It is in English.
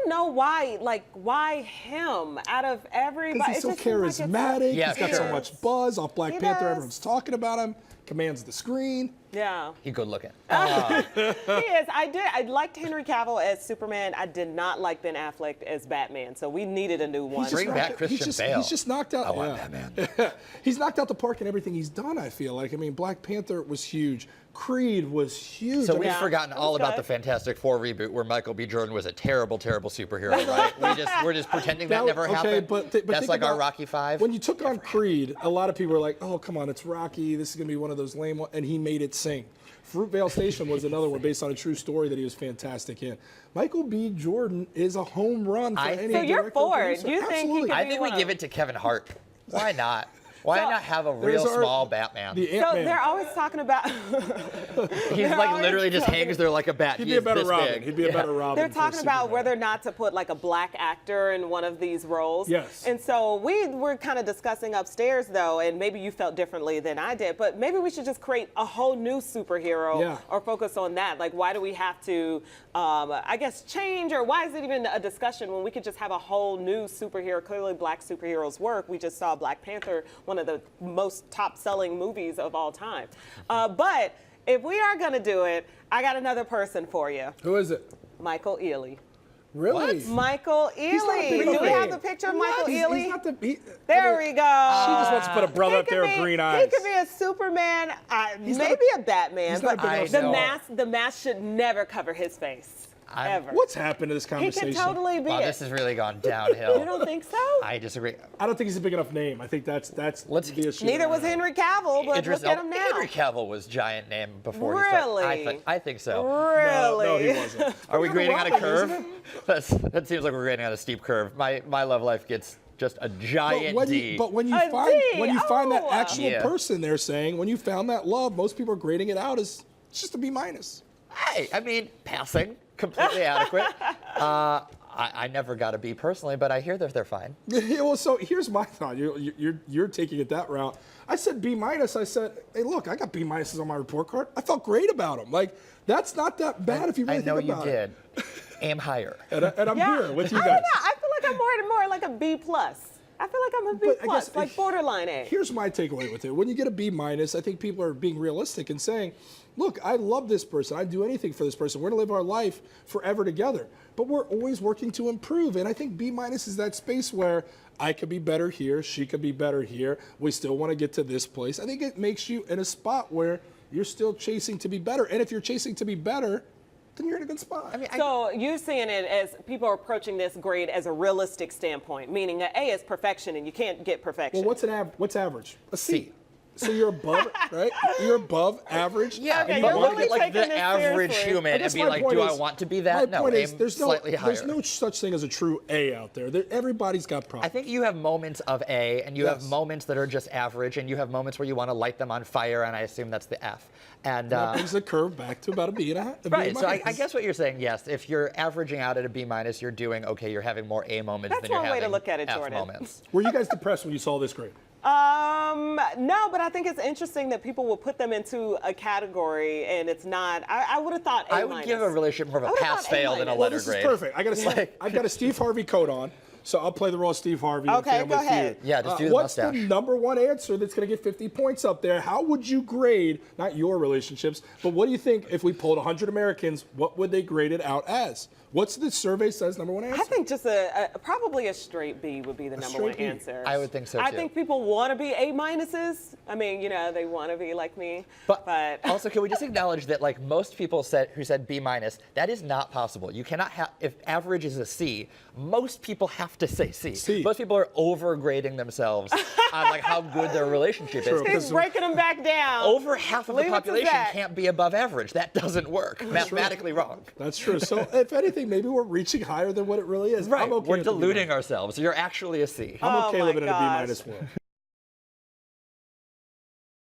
don't know why, why him out of everybody. Because he's so charismatic. Yeah, he's got so much buzz off Black Panther. does. Everyone's talking about him. Commands the screen. Yeah. He's good looking. He is. I liked Henry Cavill as Superman. I did not like Ben Affleck as Batman. So we needed a new one. Bring back Christian Bale. He's just knocked out. I want Batman. He's knocked out the park in everything he's done, I feel like. I mean, Black Panther was huge. Creed was huge. So I mean, we've forgotten all about the Fantastic Four reboot where Michael B. Jordan was a terrible, terrible superhero, right? We're just pretending that never happened. But that's like our Rocky V. When you took on Creed, a lot of people were like, oh, come on, it's Rocky. This is going to be one of those lame ones. And he made it sing. Fruitvale Station was another one based on a true story that he was fantastic in. Michael B. Jordan is a home run for any So you're director or for it. producer. You think he Absolutely. could I think we give it to Kevin Hart. Why not? Why not have a real small Batman? The So Ant-Man. they're always talking about. He's like literally just hangs there like a bat. He'd be a better Robin. Big. He'd be a better Robin. They're for talking about Superman. whether or not to put like a black actor in one of these roles. Yes. And so we were kind of discussing upstairs though, and maybe you felt differently than I did, but maybe we should just create a whole new superhero or focus on that. Like, why do we have to, I guess, change, or why is it even a discussion when we could just have a whole new superhero? Clearly black superheroes work. We just saw Black Panther, one of the most top-selling movies of all time. But if we are going to do it, I got another person for you. Who is it? Michael Ealy. Really? What? Michael Ealy. Do we have the picture of Michael Ealy? He's not the, There we go. She just wants to put a brother up there with green eyes. He could be a Superman, maybe a Batman, but the mask should never cover his face. Ever. What's happened to this He conversation? could totally be Wow, it. this has really gone downhill. You don't think so? I disagree. I don't think he's a big enough name. I think that's the issue. Neither was Henry Cavill, but look at him now. Henry Cavill was giant name before he Really? started. I think so. Really? No, he wasn't. Are we grading on a curve? Isn't That seems like we're grading on a steep curve. My love life gets just a giant D. But when you A find D, find that oh. actual Yeah. person, they're saying when you found that love, most people are grading it out as just a B minus. Hey, I mean, passing, completely adequate. I never got a B personally, but I hear that they're fine. Well, so here's my thought. You're taking it that route. I said B minus. I said, hey, look, I got B minuses on my report card. I felt great about them. Like, that's not that bad if you really think about it. I know you did. Aim higher. And I'm here with you I guys. don't know. I feel like I'm more and more like a B plus. I feel like I'm a B But I plus, guess like borderline A. Here's my takeaway with it. When you get a B minus, I think people are being realistic and saying, look, I love this person. I'd do anything for this person. We're going to live our life forever together. But we're always working to improve. And I think B minus is that space where I could be better here. She could be better here. We still want to get to this place. I think it makes you in a spot where you're still chasing to be better. And if you're chasing to be better, then you're in a good spot. I mean, So you're seeing it as people are approaching this grade as a realistic standpoint, meaning an A is perfection and you can't get perfection. Well, what's average? A C. So you're above, right? You're above average. Yeah, Okay, but you're look really at like taking the this average seriously. human and guess be my like, point do I is- want to be that? My No, point aim is, there's slightly higher. no such thing as a true A out there. Everybody's got problems. I think you have moments of A, and you have moments that are just average, and you have moments where you want to light them on fire, and I assume that's the F. And that brings the curve back to about a B and a half. right, so I guess what you're saying, yes, if you're averaging out at a B minus, you're doing okay. You're having more A moments That's than you're one way having to look at it, F Jordan. moments. Were you guys depressed when you saw this grade? No, but I think it's interesting that people will put them into a category and it's not. I would have thought A I would minus. give a relationship more of I a would've thought pass-fail than a A-minus. Well, letter this grade. is perfect. I've got a Steve Harvey coat on, so I'll play the role of Steve Harvey. Okay, and go Family ahead. Feud. Yeah, just do the what's mustache. the number one answer that's going to get 50 points up there? How would you grade, not your relationships, but what do you think if we polled 100 Americans, what would they grade it out as? What's the survey says number one answer? I think just probably a straight B would be the number one straight B. answer. I would think so, too. I think people want to be A minuses. I mean, they want to be like me. But But also, can we just acknowledge that, like most people who said B minus, that is not possible. You cannot have, if average is a C, most people have to say C. C. Most people are overgrading themselves on like how good their relationship True. is. he's breaking them back down. Over half of the Leave it to population Zach. can't be above average. That doesn't work. Mathematically wrong. That's true. So if anything, maybe we're reaching higher than what it really is. Right. I'm okay We're with the B deluding minus. ourselves. You're actually a C. I'm Oh okay my living in a B gosh. minus world.